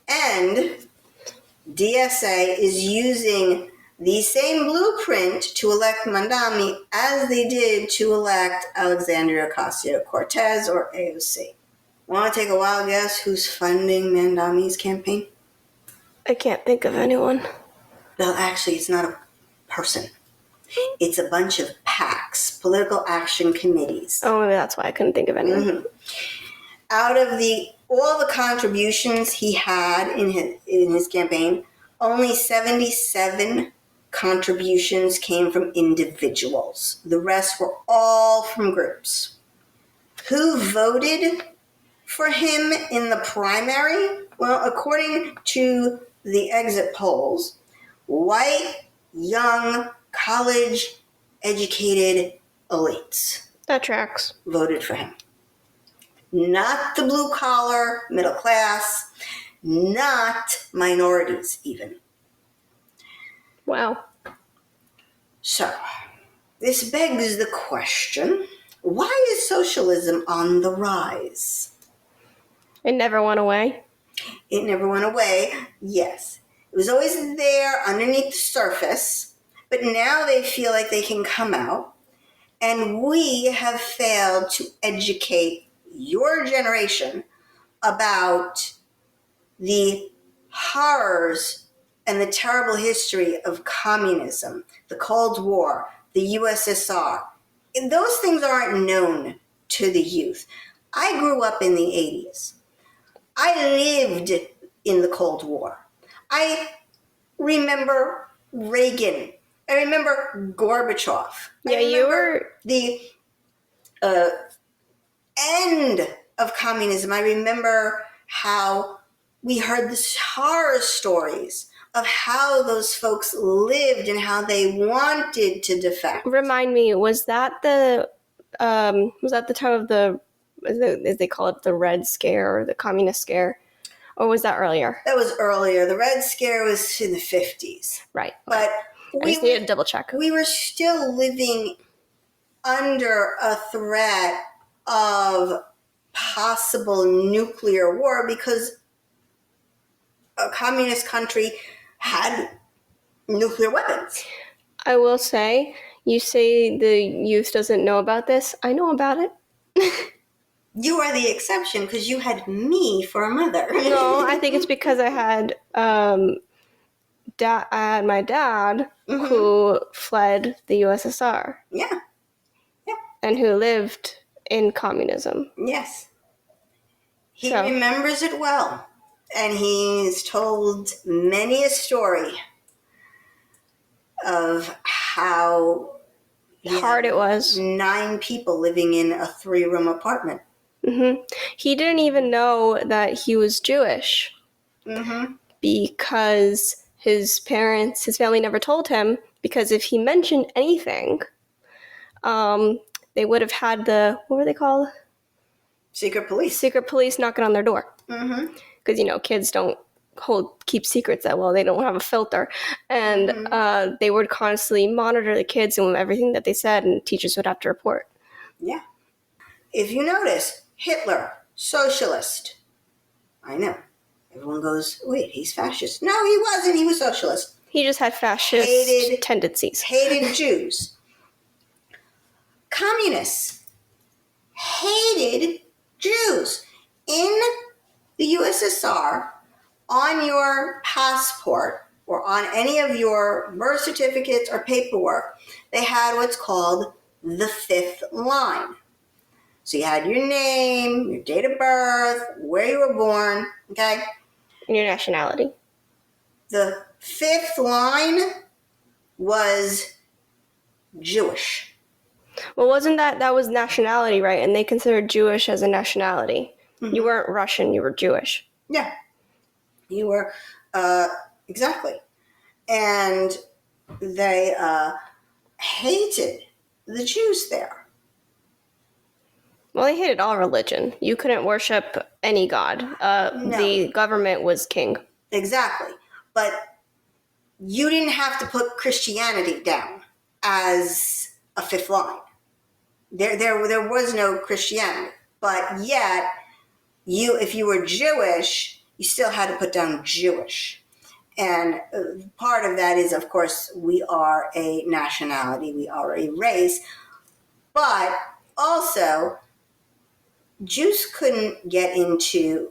And DSA is using the same blueprint to elect Mamdani as they did to elect Alexandria Ocasio-Cortez or AOC. Want to take a wild guess who's funding Mamdani's campaign? I can't think of anyone. Well, actually, it's not a person. It's a bunch of PACs, political action committees. Oh, maybe that's why I couldn't think of anyone. Mm-hmm. Out of all the contributions he had in his campaign, only 77 contributions came from individuals. The rest were all from groups. Who voted for him in the primary? Well, according to the exit polls, white, young, college-educated elites. That tracks. Voted for him. Not the blue-collar, middle class, not minorities even. Wow. So, this begs the question, why is socialism on the rise? It never went away. It never went away. Yes. It was always there underneath the surface, but now they feel like they can come out. And we have failed to educate your generation about the horrors and the terrible history of communism, the Cold War, the USSR. And those things aren't known to the youth. I grew up in the 80s. I lived in the Cold War. I remember Reagan. I remember Gorbachev. Yeah, I remember the end of communism. I remember how we heard the horror stories of how those folks lived and how they wanted to defect. Remind me, was that the time of the, as they call it, the Red Scare or the Communist Scare? Or was that earlier? That was earlier. The Red Scare was in the 50s. Right. But I just need to double check. We were still living under a threat of possible nuclear war because a communist country had nuclear weapons. I will say, you say the youth doesn't know about this. I know about it. You are the exception because you had me for a mother. No, I think it's because I had my dad who fled the USSR. Yeah. And who lived in communism. Yes. He remembers it well. And he's told many a story of how hard it was. 9 people living in a 3-room apartment. Mm-hmm. He didn't even know that he was Jewish because his family never told him, because if he mentioned anything, they would have had what were they called? Secret police. Secret police knocking on their door. Because, kids don't keep secrets that well. They don't have a filter. And they would constantly monitor the kids and everything that they said, and teachers would have to report. Yeah. If you notice, Hitler, socialist. I know. Everyone goes, wait, he's fascist. No, he wasn't. He was socialist. He just had fascist tendencies. Hated Jews. Communists hated Jews. In the USSR, on your passport or on any of your birth certificates or paperwork, they had what's called the 5th line. So you had your name, your date of birth, where you were born, okay? And your nationality. The 5th line was Jewish. Well, wasn't that was nationality, right? And they considered Jewish as a nationality. You weren't Russian, you were Jewish. Yeah. You were, exactly. And they hated the Jews there. Well, they hated all religion. You couldn't worship any god. No. The government was king. Exactly. But you didn't have to put Christianity down as a 5th line. There was no Christianity. But yet, if you were Jewish, you still had to put down Jewish. And part of that is, of course, we are a nationality, we are a race. But also, Jews couldn't get into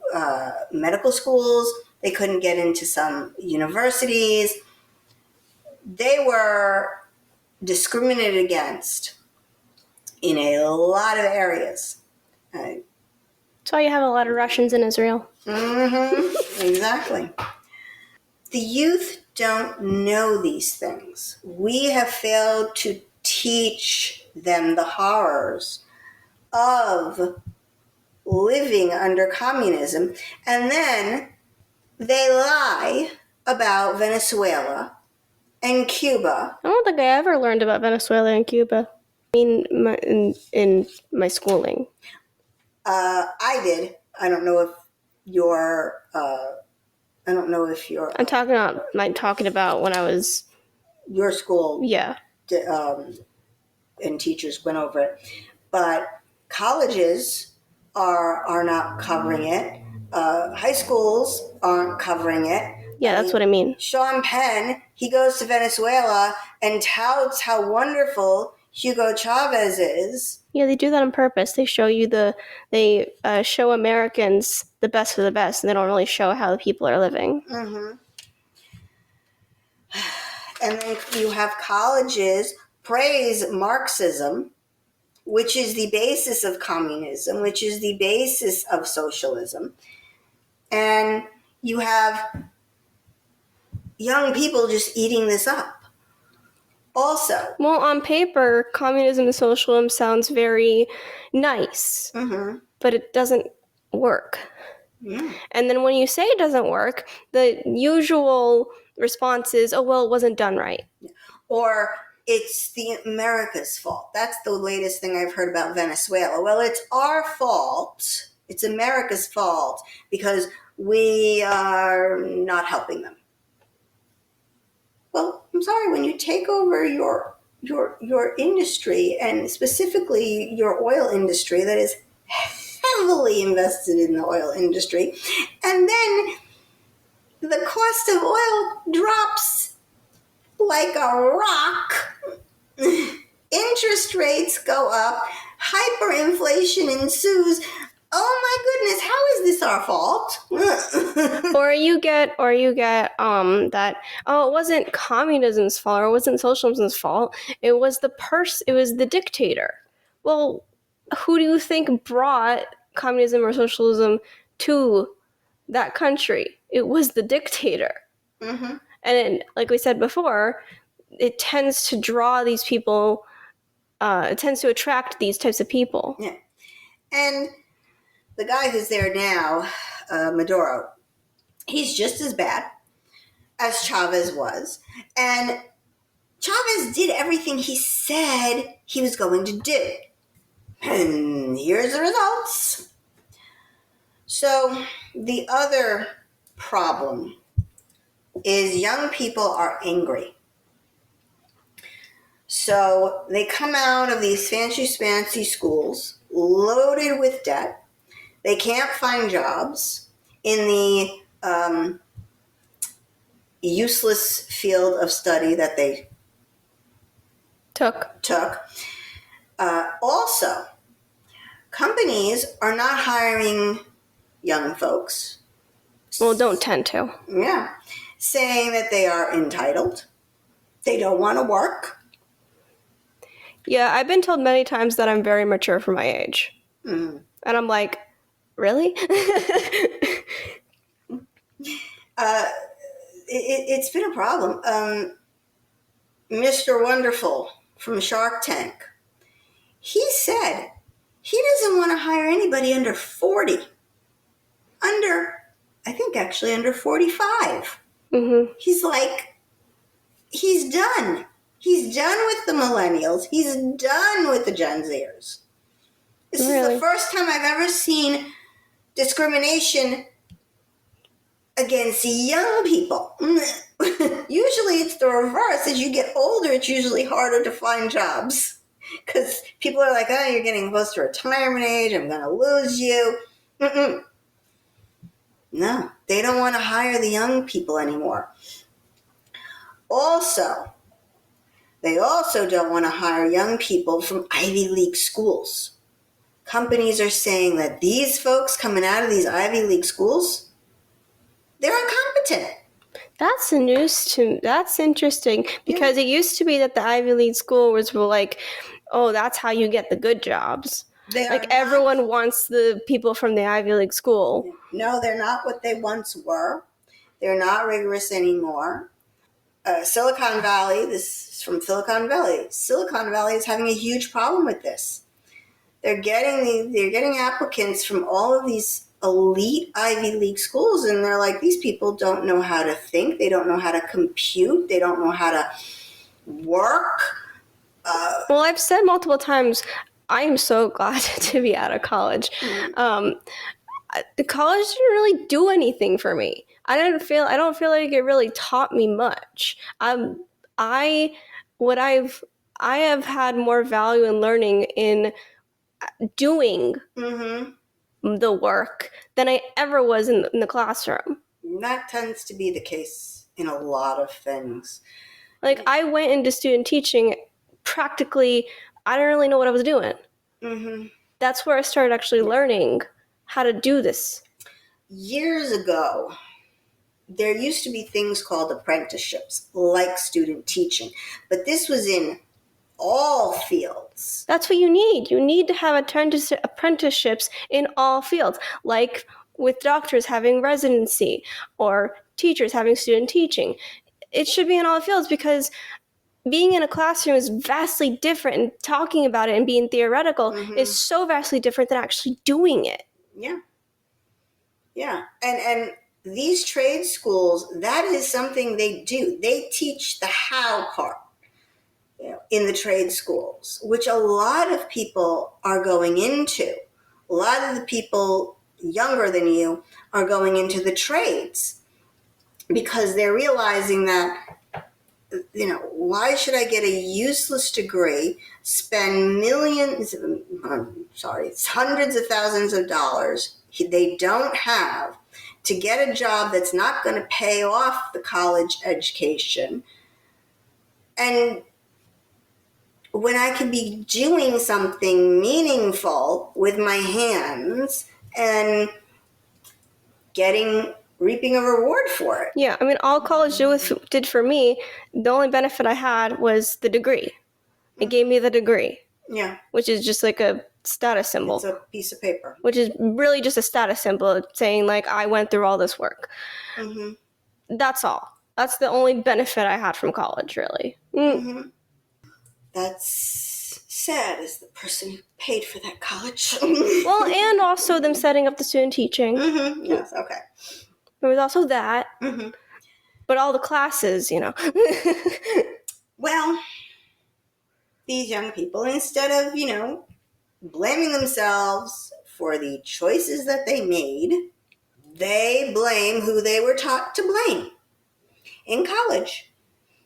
medical schools. They couldn't get into some universities. They were discriminated against in a lot of areas. That's why you have a lot of Russians in Israel. Exactly. The youth don't know these things. We have failed to teach them the horrors of living under communism, and then they lie about Venezuela and Cuba. I don't think I ever learned about Venezuela and Cuba. I mean, in my schooling. I did. I don't know if you're. I'm talking about when I was. Your school. Yeah. And teachers went over it, but colleges are not covering it. High schools aren't covering it. Yeah, that's what I mean. Sean Penn, he goes to Venezuela and touts how wonderful Hugo Chavez is. Yeah, they do that on purpose. They show you they show Americans the best of the best, and they don't really show how the people are living. Mm-hmm. And then you have colleges praise Marxism, which is the basis of communism, which is the basis of socialism. And you have young people just eating this up. Also, well, on paper, communism and socialism sounds very nice, but it doesn't work. Yeah. And then when you say it doesn't work, the usual response is, oh, well, it wasn't done right. Or it's the America's fault. That's the latest thing I've heard about Venezuela. Well, it's our fault. It's America's fault because we are not helping them. Well, I'm sorry, when you take over your industry, and specifically your oil industry that is heavily invested in the oil industry, and then the cost of oil drops like a rock, interest rates go up, hyperinflation ensues. Oh my goodness, how is this our fault? or you get that, oh, it wasn't communism's fault or it wasn't socialism's fault. It was the dictator. Well, who do you think brought communism or socialism to that country? It was the dictator. Mm-hmm. And like we said before, it tends to draw these people, it tends to attract these types of people. Yeah. And the guy who's there now, Maduro, he's just as bad as Chavez was. And Chavez did everything he said he was going to do. And here's the results. So the other problem is young people are angry. So they come out of these fancy schools loaded with debt. They can't find jobs in the useless field of study that they took. Also, companies are not hiring young folks. Well, don't tend to. Yeah. Saying that they are entitled. They don't want to work. Yeah, I've been told many times that I'm very mature for my age. Mm. And I'm like, really? It's been a problem. Mr. Wonderful from Shark Tank, he said he doesn't want to hire anybody under 40. Under 45. Mm-hmm. He's like, he's done. He's done with the millennials. He's done with the Gen Zers. This is the first time I've ever seen discrimination against young people. Usually it's the reverse. As you get older, it's usually harder to find jobs. Because people are like, oh, you're getting close to retirement age. I'm going to lose you. Mm-mm. No, they don't want to hire the young people anymore. They also don't want to hire young people from Ivy League schools. Companies are saying that these folks coming out of these Ivy League schools, they're incompetent. That's the news that's interesting, because it used to be that the Ivy League school was like, oh, that's how you get the good jobs. Everyone wants the people from the Ivy League school. No, they're not what they once were. They're not rigorous anymore. Silicon Valley, this is from Silicon Valley. Silicon Valley is having a huge problem with this. They're getting applicants from all of these elite Ivy League schools, and they're like, these people don't know how to think. They don't know how to compute. They don't know how to work. Well, I've said multiple times, I am so glad to be out of college. Mm-hmm. The college didn't really do anything for me. I don't feel like it really taught me much. I have had more value in learning in doing. Mm-hmm. the work than I ever was in the classroom. That tends to be the case in a lot of things. Like, I went into student teaching practically, I didn't really know what I was doing. Mm-hmm. That's where I started actually learning how to do this. Years ago, there used to be things called apprenticeships, like student teaching, but this was in all fields. That's what you need. You need to have apprenticeships in all fields, like with doctors having residency or teachers having student teaching. It should be in all fields because being in a classroom is vastly different, and talking about it and being theoretical is so vastly different than actually doing it. Yeah. Yeah. And these trade schools, that is something they do. They teach the how part, in the trade schools, which a lot of people are going into. A lot of the people younger than you are going into the trades because they're realizing that, why should I get a useless degree, spend hundreds of thousands of dollars they don't have to get a job that's not going to pay off the college education, and when I could be doing something meaningful with my hands and reaping a reward for it. Yeah, I mean, all college did for me, the only benefit I had was the degree. It gave me the degree. Yeah. Which is just like a status symbol. It's a piece of paper. Which is really just a status symbol saying, like, I went through all this work. Mm-hmm. That's all. That's the only benefit I had from college, really. Mm-hmm. That's sad as the person who paid for that college. Well, and also them setting up the student teaching. Mm-hmm. Yes, okay. There was also that. Mm-hmm. But all the classes, Well, these young people, instead of, blaming themselves for the choices that they made, they blame who they were taught to blame in college.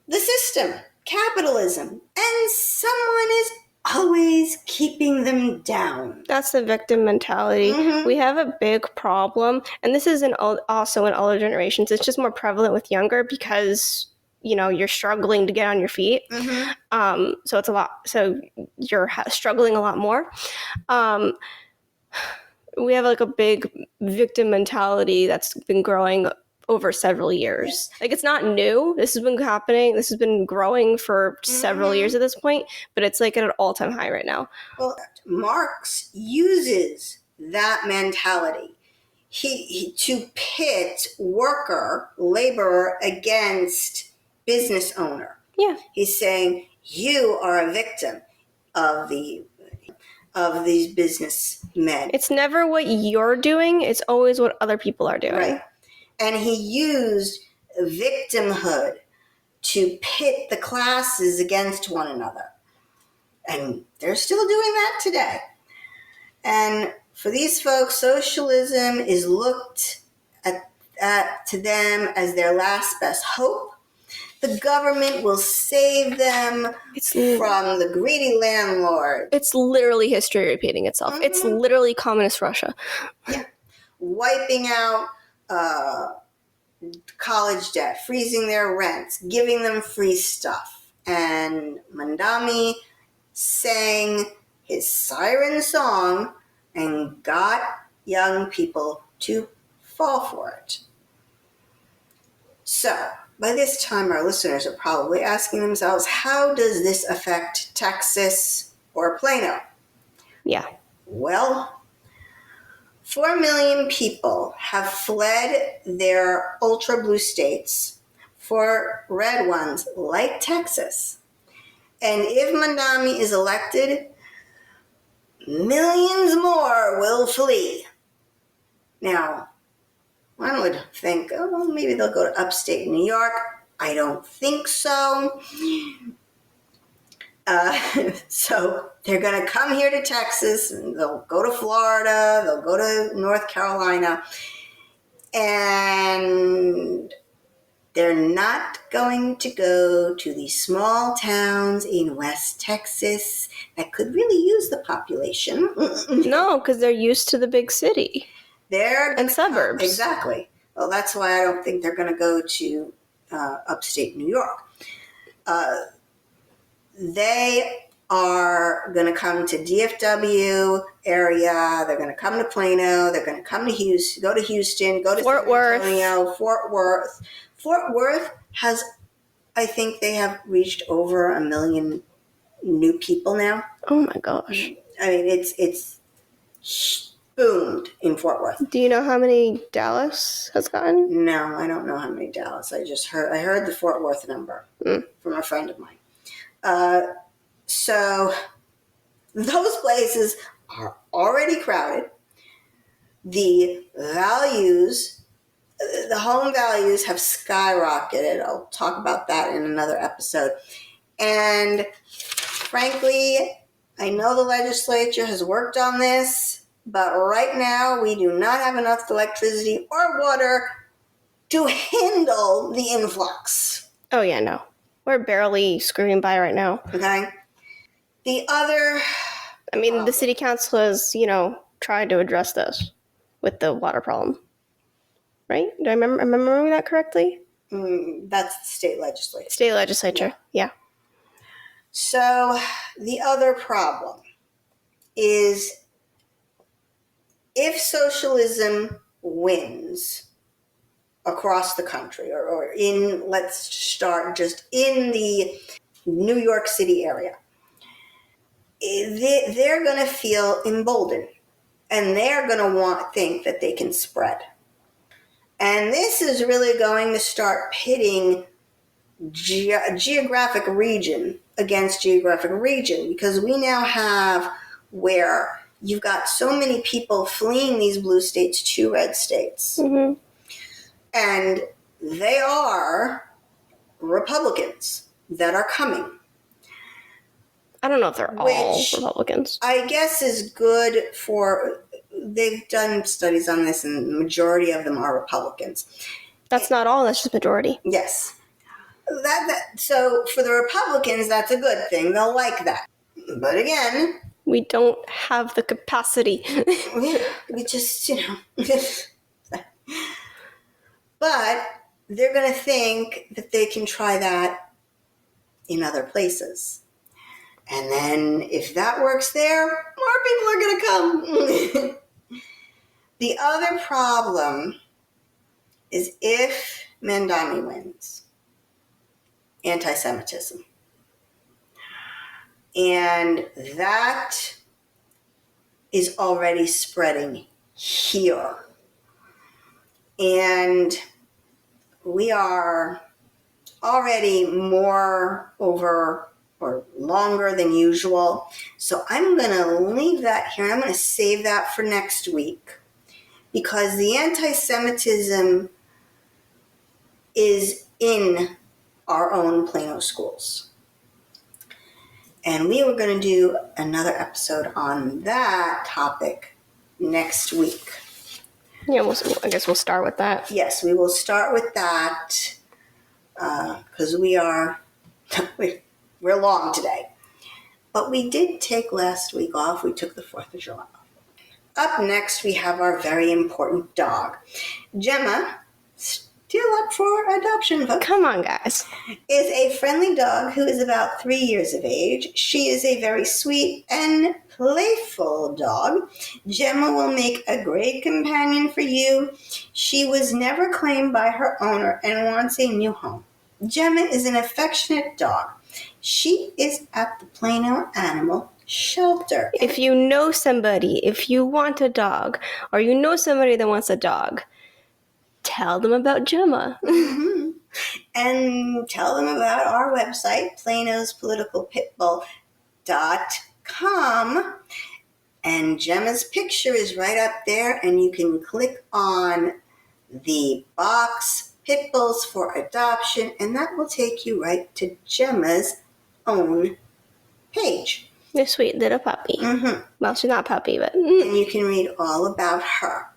The system, capitalism, and someone is always keeping them down. That's the victim mentality. Mm-hmm. We have a big problem, and this is also in older generations. It's just more prevalent with younger because you're struggling to get on your feet. Mm-hmm. So it's a lot. So you're struggling a lot more. We have like a big victim mentality that's been growing over several years. Like, it's not new. This has been happening. This has been growing for several years at this point, but it's like at an all-time high right now. Well, Marx uses that mentality. He to pit laborer against business owner. Yeah. He's saying you are a victim of these businessmen. It's never what you're doing. It's always what other people are doing. Right. And he used victimhood to pit the classes against one another. And they're still doing that today. And for these folks, socialism is looked at to them as their last best hope. The government will save them from the greedy landlord. It's literally history repeating itself. Mm-hmm. It's literally communist Russia. Yeah. Wiping out college debt, freezing their rents, giving them free stuff. And Mamdani sang his siren song and got young people to fall for it. So, by this time, our listeners are probably asking themselves, how does this affect Texas or Plano? Yeah. Well, 4 million people have fled their ultra blue states for red ones like Texas. And if Mamdani is elected, millions more will flee. Now, one would think, well, maybe they'll go to upstate New York. I don't think so. So they're going to come here to Texas, and they'll go to Florida, they'll go to North Carolina, and They're not going to go to the small towns in West Texas that could really use the population. No, because they're used to the big city. And suburbs. Exactly. Well, that's why I don't think they're going to go to upstate New York. They are going to come to DFW area. They're going to come to Plano. They're going to come to Houston, go to Fort Worth. San Antonio, Fort Worth. Fort Worth has, I think they have reached over 1 million new people now. Oh my gosh. I mean, it's boomed in Fort Worth. Do you know how many Dallas has gotten? No, I don't know how many Dallas. I heard the Fort Worth number from a friend of mine. So those places are already crowded. The home values have skyrocketed. I'll talk about that in another episode. And frankly, I know the legislature has worked on this, but right now we do not have enough electricity or water to handle the influx. Oh yeah, no. We're barely scraping by right now. Okay? The other... I mean, the city council has, tried to address this with the water problem. Right? Do I remember that correctly? That's the state legislature. State legislature, yeah. So the other problem is if socialism wins across the country, or let's start just in the New York City area, they're going to feel emboldened, and they're going to think that they can spread. And this is really going to start pitting geographic region against geographic region, because we now have where you've got so many people fleeing these blue states to red states. Mm-hmm. And they are Republicans that are coming. I don't know if they're all Republicans. I guess is good for... They've done studies on this, and the majority of them are Republicans. That's not all, that's just majority. Yes. So for the Republicans, that's a good thing. They'll like that. But again... We don't have the capacity. we just, But they're going to think that they can try that in other places. And then if that works there, more people are going to come. The other problem is if Mamdani wins, anti-Semitism. And that is already spreading here. And we are already more over or longer than usual. So I'm going to leave that here. I'm going to save that for next week, because the anti-Semitism is in our own Plano schools. And we were going to do another episode on that topic next week. Yeah, I guess we'll start with that. Yes, we will start with that, because we're long today. But we did take last week off. We took the 4th of July off. Up next, we have our very important dog. Gemma, still up for adoption. Come on, guys. Is a friendly dog who is about 3 years of age. She is a very sweet and playful dog. Gemma will make a great companion for you. She was never claimed by her owner and wants a new home. Gemma is an affectionate dog. She is at the Plano Animal Shelter. If you know somebody, if you want a dog, or you know somebody that wants a dog, tell them about Gemma. Mm-hmm. And tell them about our website, planospoliticalpitbull.com. And Gemma's picture is right up there, and you can click on the box, Pit Bulls for Adoption, and that will take you right to Gemma's own page. The sweet little puppy. Mm-hmm. Well, she's not a puppy, but... And you can read all about her.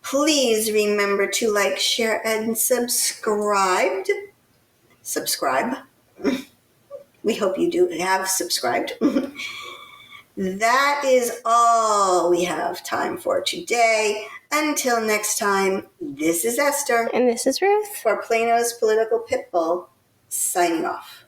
Please remember to like, share, and subscribe. Subscribe. We hope you do have subscribed. That is all we have time for today. Until next time, this is Esther. And this is Ruth. For Plano's Political Pitbull, signing off.